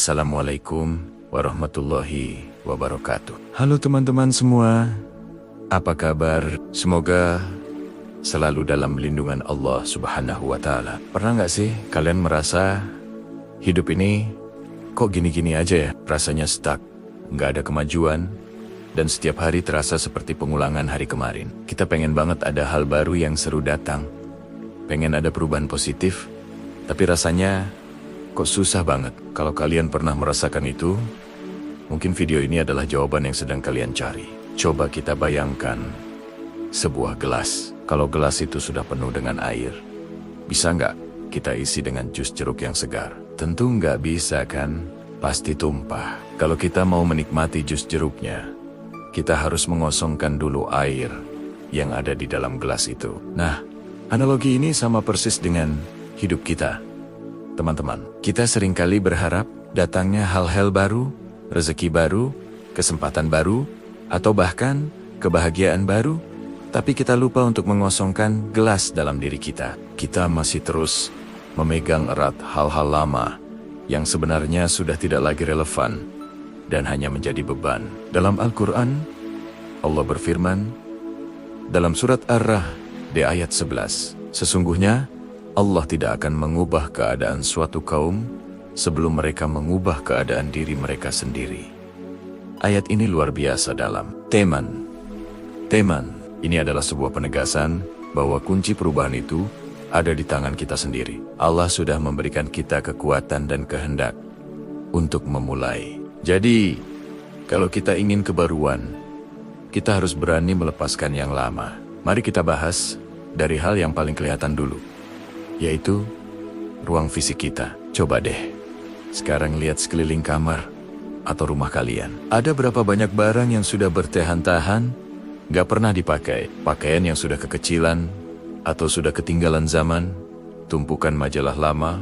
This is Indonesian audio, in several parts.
Assalamualaikum warahmatullahi wabarakatuh. Halo teman-teman semua, apa kabar? Semoga selalu dalam lindungan Allah Subhanahu wa Ta'ala. Pernah nggak sih kalian merasa hidup ini kok gini-gini aja ya? Rasanya stuck, nggak ada kemajuan, dan setiap hari terasa seperti pengulangan hari kemarin. Kita pengen banget ada hal baru yang seru datang, pengen ada perubahan positif, tapi rasanya kok susah banget. Kalau kalian pernah merasakan itu, mungkin video ini adalah jawaban yang sedang kalian cari. Coba kita bayangkan sebuah gelas. Kalau gelas itu sudah penuh dengan air, bisa nggak kita isi dengan jus jeruk yang segar? Tentu nggak bisa kan? Pasti tumpah. Kalau kita mau menikmati jus jeruknya, kita harus mengosongkan dulu air yang ada di dalam gelas itu. Nah, analogi ini sama persis dengan hidup kita. Teman-teman, kita seringkali berharap datangnya hal-hal baru, rezeki baru, kesempatan baru, atau bahkan kebahagiaan baru, tapi kita lupa untuk mengosongkan gelas dalam diri kita. Kita masih terus memegang erat hal-hal lama yang sebenarnya sudah tidak lagi relevan dan hanya menjadi beban. Dalam Al-Quran, Allah berfirman dalam surat Ar-Ra'd di ayat 11, sesungguhnya Allah tidak akan mengubah keadaan suatu kaum sebelum mereka mengubah keadaan diri mereka sendiri. Ayat ini luar biasa dalam Teman. Ini adalah sebuah penegasan bahwa kunci perubahan itu ada di tangan kita sendiri. Allah sudah memberikan kita kekuatan dan kehendak untuk memulai. Jadi, kalau kita ingin kebaruan, kita harus berani melepaskan yang lama. Mari kita bahas dari hal yang paling kelihatan dulu, yaitu ruang fisik kita. Coba deh, sekarang lihat sekeliling kamar atau rumah kalian. Ada berapa banyak barang yang sudah bertahan-tahan, gak pernah dipakai? Pakaian yang sudah kekecilan atau sudah ketinggalan zaman, tumpukan majalah lama,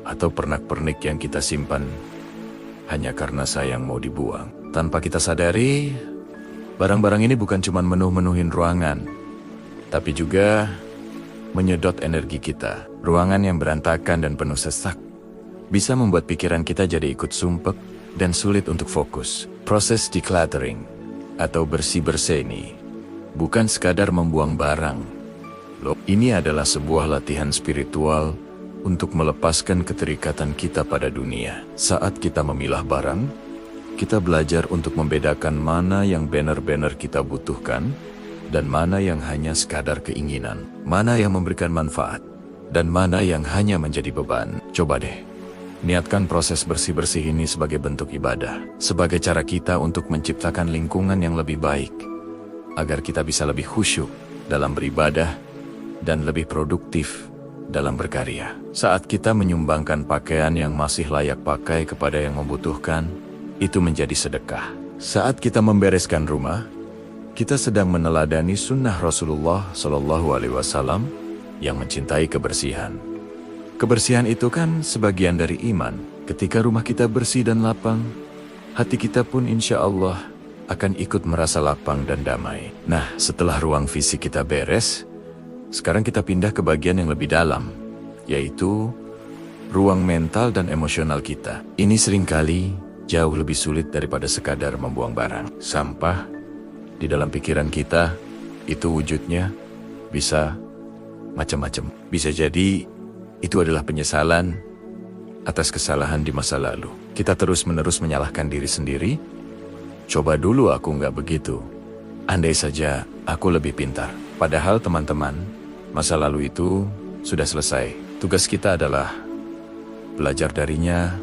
atau pernak-pernik yang kita simpan hanya karena sayang mau dibuang. Tanpa kita sadari, barang-barang ini bukan cuma menuhin ruangan, tapi juga menyedot energi kita. Ruangan yang berantakan dan penuh sesak bisa membuat pikiran kita jadi ikut sumpek dan sulit untuk fokus. Proses decluttering atau bersih-bersih ini bukan sekadar membuang barang. Loh, ini adalah sebuah latihan spiritual untuk melepaskan keterikatan kita pada dunia. Saat kita memilah barang, kita belajar untuk membedakan mana yang benar-benar kita butuhkan dan mana yang hanya sekadar keinginan, mana yang memberikan manfaat, dan mana yang hanya menjadi beban. Coba deh, niatkan proses bersih-bersih ini sebagai bentuk ibadah, sebagai cara kita untuk menciptakan lingkungan yang lebih baik, agar kita bisa lebih khusyuk dalam beribadah dan lebih produktif dalam berkarya. Saat kita menyumbangkan pakaian yang masih layak pakai kepada yang membutuhkan, itu menjadi sedekah. Saat kita membereskan rumah, kita sedang meneladani sunnah Rasulullah SAW yang mencintai kebersihan. Kebersihan itu kan sebagian dari iman. Ketika rumah kita bersih dan lapang, hati kita pun insya Allah akan ikut merasa lapang dan damai. Nah, setelah ruang fisik kita beres, sekarang kita pindah ke bagian yang lebih dalam, yaitu ruang mental dan emosional kita. Ini seringkali jauh lebih sulit daripada sekadar membuang barang. Sampah di dalam pikiran kita, itu wujudnya bisa macam-macam. Bisa jadi itu adalah penyesalan atas kesalahan di masa lalu. Kita terus-menerus menyalahkan diri sendiri. Coba dulu aku nggak begitu. Andai saja aku lebih pintar. Padahal teman-teman, masa lalu itu sudah selesai. Tugas kita adalah belajar darinya,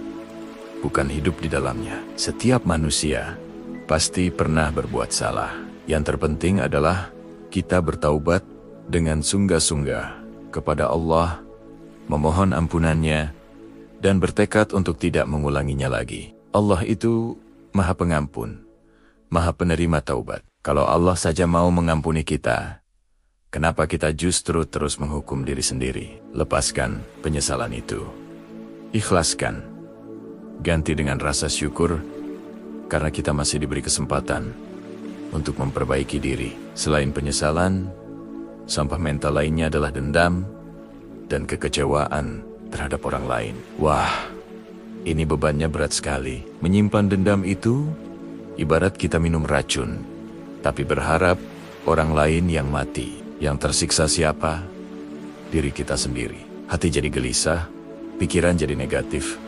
bukan hidup di dalamnya. Setiap manusia pasti pernah berbuat salah. Yang terpenting adalah kita bertaubat dengan sungguh-sungguh kepada Allah, memohon ampunannya, dan bertekad untuk tidak mengulanginya lagi. Allah itu Maha Pengampun, Maha Penerima Taubat. Kalau Allah saja mau mengampuni kita, kenapa kita justru terus menghukum diri sendiri? Lepaskan penyesalan itu. Ikhlaskan. Ganti dengan rasa syukur, karena kita masih diberi kesempatan untuk memperbaiki diri. Selain penyesalan, sampah mental lainnya adalah dendam dan kekecewaan terhadap orang lain. Wah, Ini bebannya berat sekali. Menyimpan dendam itu ibarat kita minum racun, tapi berharap orang lain yang mati. Yang tersiksa siapa? Diri kita sendiri. Hati jadi gelisah, pikiran jadi negatif,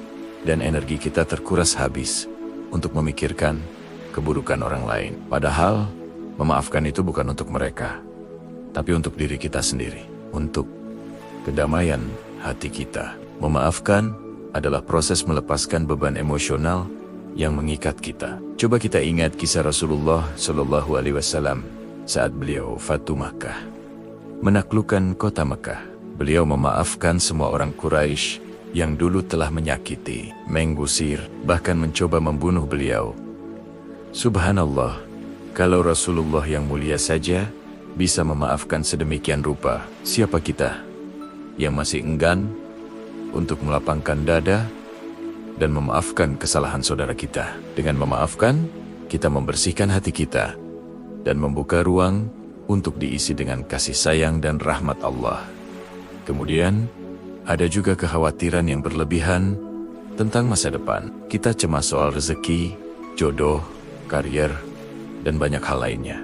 dan energi kita terkuras habis untuk memikirkan keburukan orang lain. Padahal, memaafkan itu bukan untuk mereka, tapi untuk diri kita sendiri, untuk kedamaian hati kita. Memaafkan adalah proses melepaskan beban emosional yang mengikat kita. Coba kita ingat kisah Rasulullah Shallallahu Alaihi Wasallam saat beliau Fatu Makkah, menaklukkan kota Mekah. Beliau memaafkan semua orang Quraisy yang dulu telah menyakiti, menggusir, bahkan mencoba membunuh beliau. Subhanallah, kalau Rasulullah yang mulia saja bisa memaafkan sedemikian rupa, siapa kita yang masih enggan untuk melapangkan dada dan memaafkan kesalahan saudara kita? Dengan memaafkan, kita membersihkan hati kita dan membuka ruang untuk diisi dengan kasih sayang dan rahmat Allah. Kemudian, ada juga kekhawatiran yang berlebihan tentang masa depan. Kita cemas soal rezeki, jodoh, karier, dan banyak hal lainnya.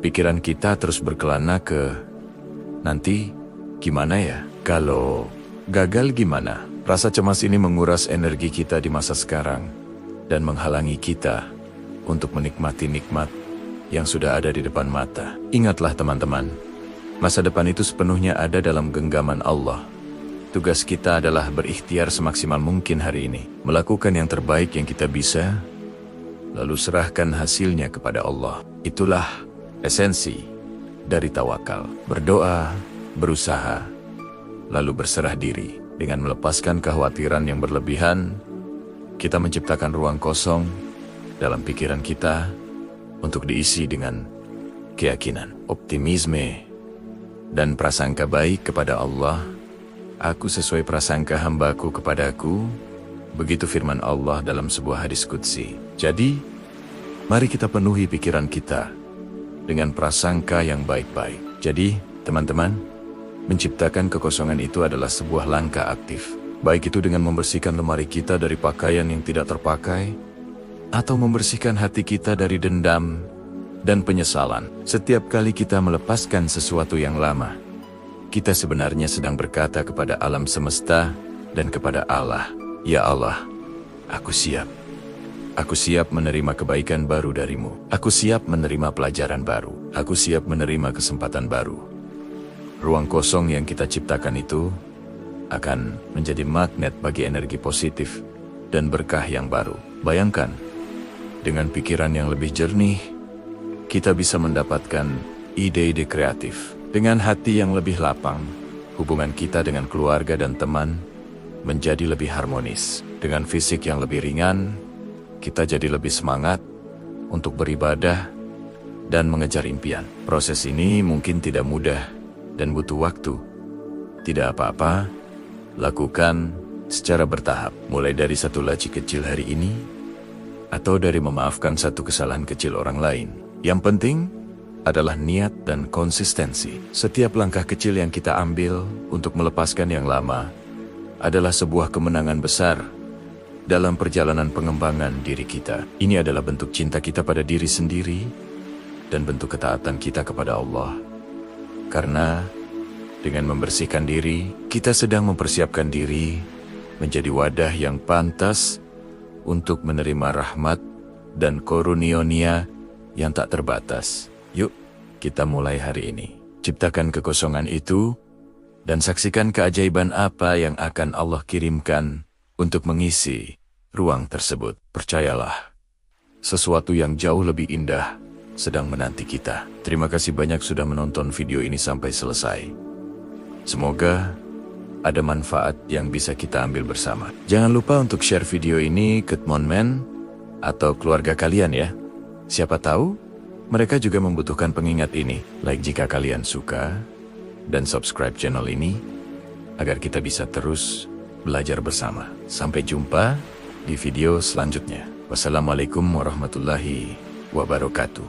Pikiran kita terus berkelana ke nanti gimana ya? Kalau gagal gimana? Rasa cemas ini menguras energi kita di masa sekarang dan menghalangi kita untuk menikmati nikmat yang sudah ada di depan mata. Ingatlah teman-teman, masa depan itu sepenuhnya ada dalam genggaman Allah. Tugas kita adalah berikhtiar semaksimal mungkin hari ini, melakukan yang terbaik yang kita bisa, lalu serahkan hasilnya kepada Allah. Itulah esensi dari tawakal. Berdoa, berusaha, lalu berserah diri. Dengan melepaskan kekhawatiran yang berlebihan, kita menciptakan ruang kosong dalam pikiran kita untuk diisi dengan keyakinan, optimisme, dan prasangka baik kepada Allah. Aku sesuai prasangka hambaku kepadaku, begitu firman Allah dalam sebuah hadis qudsi. Jadi, mari kita penuhi pikiran kita dengan prasangka yang baik-baik. Jadi, teman-teman, menciptakan kekosongan itu adalah sebuah langkah aktif. Baik itu dengan membersihkan lemari kita dari pakaian yang tidak terpakai, atau membersihkan hati kita dari dendam dan penyesalan. Setiap kali kita melepaskan sesuatu yang lama, kita sebenarnya sedang berkata kepada alam semesta dan kepada Allah, "Ya Allah, aku siap. Aku siap menerima kebaikan baru darimu. Aku siap menerima pelajaran baru. Aku siap menerima kesempatan baru." Ruang kosong yang kita ciptakan itu akan menjadi magnet bagi energi positif dan berkah yang baru. Bayangkan, dengan pikiran yang lebih jernih, kita bisa mendapatkan ide-ide kreatif. Dengan hati yang lebih lapang, hubungan kita dengan keluarga dan teman menjadi lebih harmonis. Dengan fisik yang lebih ringan, kita jadi lebih semangat untuk beribadah dan mengejar impian. Proses ini mungkin tidak mudah dan butuh waktu. Tidak apa-apa, lakukan secara bertahap. Mulai dari satu laci kecil hari ini, atau dari memaafkan satu kesalahan kecil orang lain. Yang penting adalah niat dan konsistensi. Setiap langkah kecil yang kita ambil untuk melepaskan yang lama adalah sebuah kemenangan besar dalam perjalanan pengembangan diri kita. Ini adalah bentuk cinta kita pada diri sendiri dan bentuk ketaatan kita kepada Allah. Karena dengan membersihkan diri, kita sedang mempersiapkan diri menjadi wadah yang pantas untuk menerima rahmat dan karunia yang tak terbatas. Yuk, kita mulai hari ini. Ciptakan kekosongan itu dan saksikan keajaiban apa yang akan Allah kirimkan untuk mengisi ruang tersebut. Percayalah, sesuatu yang jauh lebih indah sedang menanti kita. Terima kasih banyak sudah menonton video ini sampai selesai. Semoga ada manfaat yang bisa kita ambil bersama. Jangan lupa untuk share video ini ke teman atau keluarga kalian ya. Siapa tahu mereka juga membutuhkan pengingat ini. Like jika kalian suka dan subscribe channel ini agar kita bisa terus belajar bersama. Sampai jumpa di video selanjutnya. Wassalamualaikum warahmatullahi wabarakatuh.